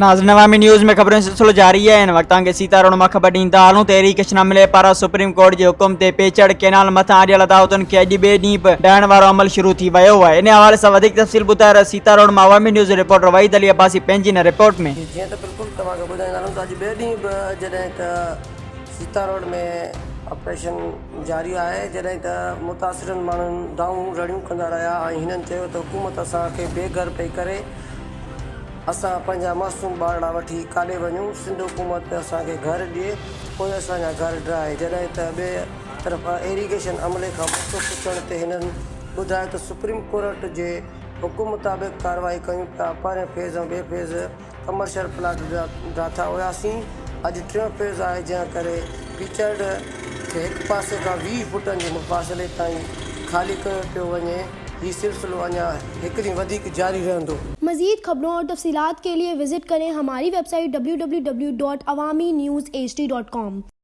नाज़रीन अवामी न्यूज़ में ख़बरों सिलसिलो जारी है। इन वक्त के सीता रोड में ख़बर ॾींदा हलूं। तहरीक शनामिले पारां सुप्रीम कोर्ट के हुकुम ते पेचड़ कैनाल मथां आॾियल अदावतुनि खे अॼु ॿिए ॾींहुं बि ॾियण वारो अमल शुरू थी वियो आहे। इन हवाले सां वधीक तफ़सील ॿुधाए रहिया सीता रोड में अवामी न्यूज़ रिपोर्टर वहीद अली अब्बासी पंहिंजी हिन रिपोर्ट में। जीअं त बिल्कुलु तव्हांखे ॿुधाईंदा हलूं त अॼु ॿिए ॾींहुं बि जॾहिं त सीता रोड में ऑपरेशन जारी आहे, जॾहिं त मुतासिरनि माण्हुनि दाऊं रड़ियूं कंदा रहिया ऐं हिननि चयो त हुकूमत असांखे बेघर पई करे, असां पंहिंजा मासूम ॿारड़ा वठी काॾे वञूं, सिंध हुकूमत असांखे घर ॾिए पोइ असांजा घर ड्राए। जॾहिं त ॿिए तरफ़ इरीगेशन अमले खां मसो पुछण ते हिननि ॿुधायो त सुप्रीम कोर्ट जे हुकुम मुताबिक़ कार्रवाई कयूं पिया। पहिरें फेज़ ऐं ॿिए फेज़ कमर्शियल प्लाट ड्राथा हुयासीं। अॼु टियों फेज़ आहे, जंहिं करे पिचड़ खे हिकु पासे खां 20 फुटनि जे मुफ़ासिले ताईं ख़ाली कयो पियो वञे। ये सिलसिलो अञा हिकु ॾींहुं वधीक जारी रहंदो। मज़ीद खबरों और तफसीलात के लिए विजिट करें हमारी वेबसाइट www.awamiNewsHD.com।